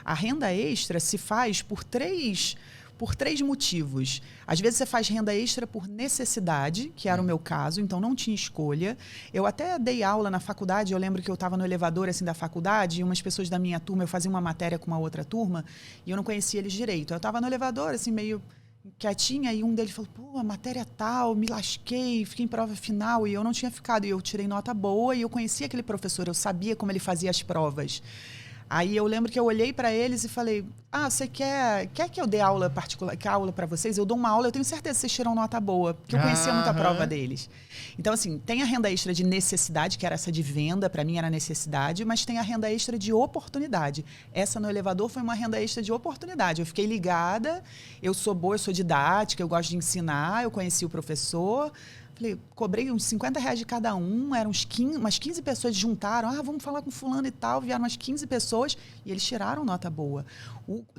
A renda extra se faz por três motivos. Às vezes você faz renda extra por necessidade, que era o meu caso, então não tinha escolha. Eu até dei aula na faculdade, eu lembro que eu estava no elevador assim, da faculdade, e umas pessoas da minha turma, eu fazia uma matéria com uma outra turma, e eu não conhecia eles direito. Eu estava no elevador, assim, meio quietinha, e um deles falou, pô, a matéria é tal, me lasquei, fiquei em prova final, e eu não tinha ficado, e eu tirei nota boa, e eu conhecia aquele professor, eu sabia como ele fazia as provas. Aí eu lembro que eu olhei para eles e falei, você quer que eu dê aula particular, que aula para vocês? Eu dou uma aula, eu tenho certeza que vocês tiram nota boa, porque eu conhecia muito a prova deles. Então, assim, tem a renda extra de necessidade, que era essa de venda, para mim era necessidade, mas tem a renda extra de oportunidade. Essa no elevador foi uma renda extra de oportunidade. Eu fiquei ligada, eu sou boa, eu sou didática, eu gosto de ensinar, eu conheci o professor. Falei, cobrei uns R$50 de cada um, eram umas 15 pessoas juntaram, vamos falar com fulano e tal, vieram umas 15 pessoas e eles tiraram nota boa.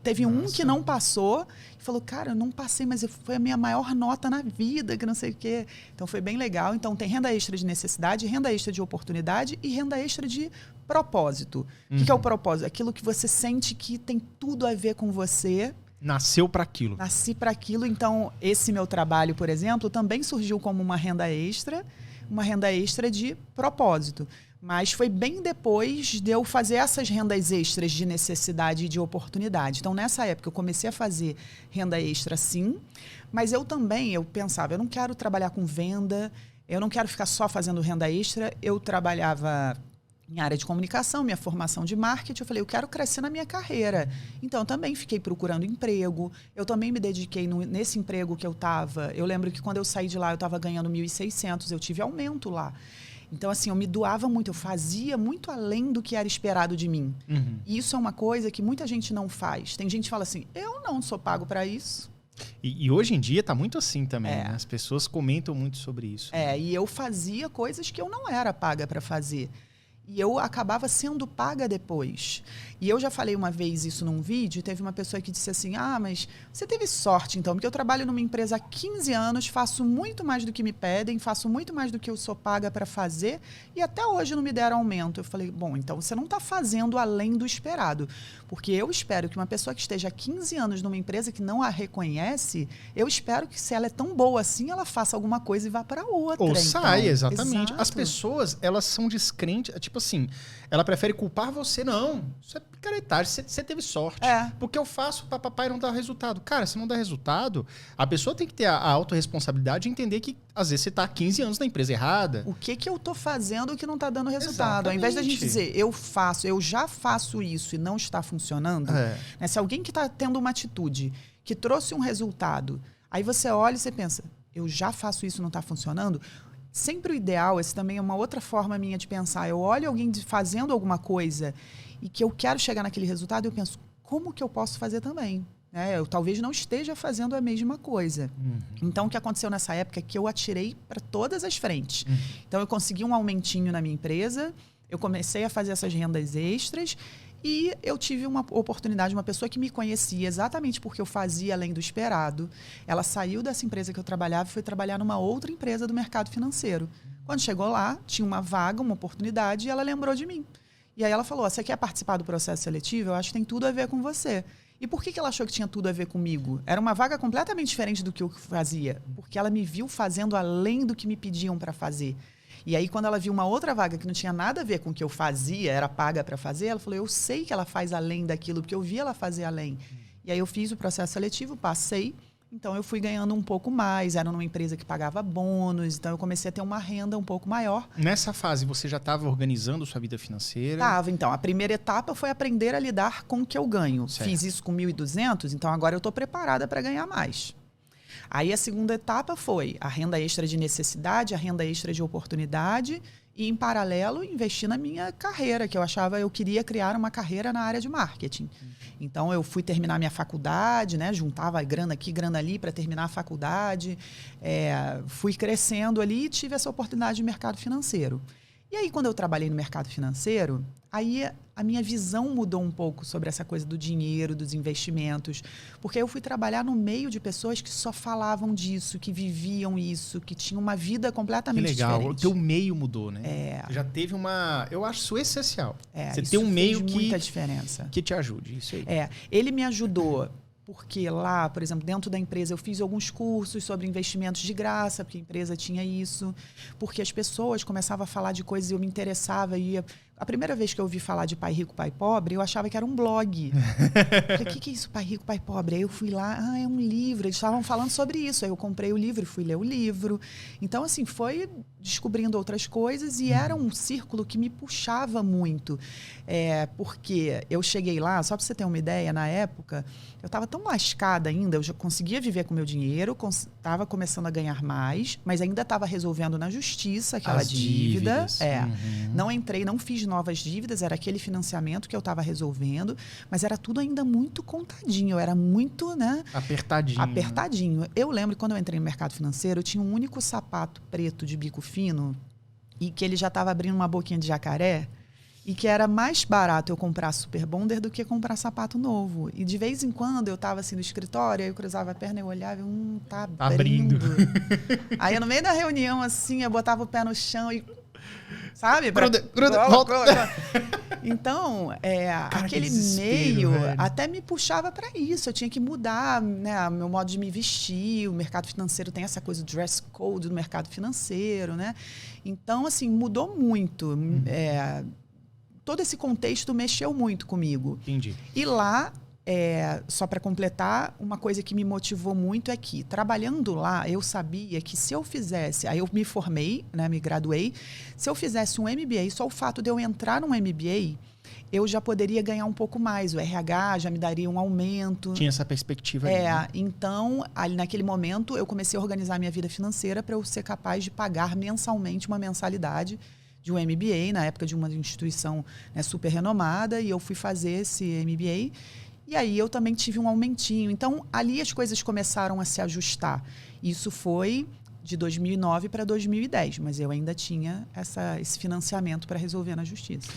Teve um que não passou e falou, cara, eu não passei, mas foi a minha maior nota na vida, que não sei o quê. Então foi bem legal. Então tem renda extra de necessidade, renda extra de oportunidade e renda extra de propósito. O que é o propósito? Aquilo que você sente que tem tudo a ver com você. Nasceu para aquilo. Nasci para aquilo. Então, esse meu trabalho, por exemplo, também surgiu como uma renda extra de propósito. Mas foi bem depois de eu fazer essas rendas extras de necessidade e de oportunidade. Então, nessa época, eu comecei a fazer renda extra, sim. Mas eu pensava, eu não quero trabalhar com venda, eu não quero ficar só fazendo renda extra. Eu trabalhava em área de comunicação, minha formação de marketing, eu falei, eu quero crescer na minha carreira. Então, eu também fiquei procurando emprego, eu também me dediquei nesse emprego que eu estava. Eu lembro que quando eu saí de lá, eu estava ganhando 1.600, eu tive aumento lá. Então, assim, eu me doava muito, eu fazia muito além do que era esperado de mim. E isso é uma coisa que muita gente não faz. Tem gente que fala assim, eu não sou pago para isso. E hoje em dia tá muito assim também, né? As pessoas comentam muito sobre isso. E eu fazia coisas que eu não era paga para fazer. E eu acabava sendo paga depois. E eu já falei uma vez isso num vídeo, teve uma pessoa que disse assim, mas você teve sorte então, porque eu trabalho numa empresa há 15 anos, faço muito mais do que me pedem, faço muito mais do que eu sou paga para fazer, e até hoje não me deram aumento. Eu falei, bom, então você não está fazendo além do esperado. Porque eu espero que uma pessoa que esteja há 15 anos numa empresa que não a reconhece, eu espero que se ela é tão boa assim, ela faça alguma coisa e vá para outra. Ou então. saia, exatamente. Exato. As pessoas, elas são descrentes, tipo assim, ela prefere culpar você. Não, isso é picaretagem, você teve sorte. Porque eu faço para papai não dar resultado. Cara, se não dá resultado, a pessoa tem que ter a autorresponsabilidade e entender que às vezes você está há 15 anos na empresa errada. O que eu tô fazendo que não está dando resultado? Exatamente. Ao invés da gente dizer, eu já faço isso e não está funcionando, né? Se alguém que está tendo uma atitude que trouxe um resultado, aí você olha e você pensa, eu já faço isso e não está funcionando. Sempre o ideal, esse também é uma outra forma minha de pensar. Eu olho alguém fazendo alguma coisa e que eu quero chegar naquele resultado, eu penso, como que eu posso fazer também? Eu talvez não esteja fazendo a mesma coisa. Então, o que aconteceu nessa época é que eu atirei para todas as frentes. Então, eu consegui um aumentinho na minha empresa, eu comecei a fazer essas rendas extras e eu tive uma oportunidade, uma pessoa que me conhecia exatamente porque eu fazia além do esperado. Ela saiu dessa empresa que eu trabalhava e foi trabalhar numa outra empresa do mercado financeiro. Quando chegou lá, tinha uma vaga, uma oportunidade e ela lembrou de mim. E aí ela falou, você quer participar do processo seletivo? Eu acho que tem tudo a ver com você. E por que ela achou que tinha tudo a ver comigo? Era uma vaga completamente diferente do que eu fazia. Porque ela me viu fazendo além do que me pediam para fazer. E aí, quando ela viu uma outra vaga que não tinha nada a ver com o que eu fazia, era paga para fazer, ela falou, eu sei que ela faz além daquilo, porque eu vi ela fazer além. E aí eu fiz o processo seletivo, passei, então eu fui ganhando um pouco mais, era numa empresa que pagava bônus, então eu comecei a ter uma renda um pouco maior. Nessa fase, você já estava organizando sua vida financeira? Estava, então. A primeira etapa foi aprender a lidar com o que eu ganho. Certo. Fiz isso com 1.200, então agora eu estou preparada para ganhar mais. Aí a segunda etapa foi a renda extra de necessidade, a renda extra de oportunidade e, em paralelo, investir na minha carreira, que eu queria criar uma carreira na área de marketing. Então, eu fui terminar minha faculdade, né? Juntava grana aqui, grana ali para terminar a faculdade. Fui crescendo ali e tive essa oportunidade de mercado financeiro. E aí, quando eu trabalhei no mercado financeiro, aí a minha visão mudou um pouco sobre essa coisa do dinheiro, dos investimentos, porque eu fui trabalhar no meio de pessoas que só falavam disso, que viviam isso, que tinham uma vida completamente diferente. Que legal, o teu meio mudou, né? É. Já teve uma... Eu acho isso essencial. Você tem um meio que... muita diferença. Que te ajude, isso aí. Ele me ajudou... Porque lá, por exemplo, dentro da empresa eu fiz alguns cursos sobre investimentos de graça, porque a empresa tinha isso. Porque as pessoas começavam a falar de coisas e eu me interessava. E a primeira vez que eu ouvi falar de Pai Rico, Pai Pobre, eu achava que era um blog. Falei, o que é isso, Pai Rico, Pai Pobre? Aí eu fui lá, é um livro. Eles estavam falando sobre isso. Aí eu comprei o livro e fui ler o livro. Então, assim, foi descobrindo outras coisas e era um círculo que me puxava muito. Porque eu cheguei lá, só para você ter uma ideia, na época, eu estava tão lascada ainda, eu já conseguia viver com o meu dinheiro, estava começando a ganhar mais, mas ainda estava resolvendo na justiça aquela dívida. Não entrei, não fiz novas dívidas, era aquele financiamento que eu estava resolvendo, mas era tudo ainda muito contadinho, eu era muito, né? Apertadinho. Eu lembro que quando eu entrei no mercado financeiro, eu tinha um único sapato preto de bico fino e que ele já estava abrindo uma boquinha de jacaré. E que era mais barato eu comprar Super Bonder do que comprar sapato novo. E de vez em quando eu estava assim no escritório, aí eu cruzava a perna e eu olhava e tá abrindo. Aí no meio da reunião, assim, eu botava o pé no chão e... Sabe? Gruda, volta. Então, aquele meio até me puxava para isso. Eu tinha que mudar, né, meu modo de me vestir. O mercado financeiro tem essa coisa do dress code do mercado financeiro, né? Então, assim, mudou muito. Todo esse contexto mexeu muito comigo. Entendi. E lá, só para completar, uma coisa que me motivou muito é que, trabalhando lá, eu sabia que se eu fizesse... Aí eu me formei, né, me graduei. Se eu fizesse um MBA, só o fato de eu entrar num MBA, eu já poderia ganhar um pouco mais. O RH já me daria um aumento. Tinha essa perspectiva. Né? Então, ali naquele momento, eu comecei a organizar minha vida financeira para eu ser capaz de pagar mensalmente uma mensalidade de um MBA, na época de uma instituição, né, super renomada, e eu fui fazer esse MBA. E aí eu também tive um aumentinho. Então, ali as coisas começaram a se ajustar. Isso foi de 2009 para 2010, mas eu ainda tinha esse financiamento para resolver na justiça.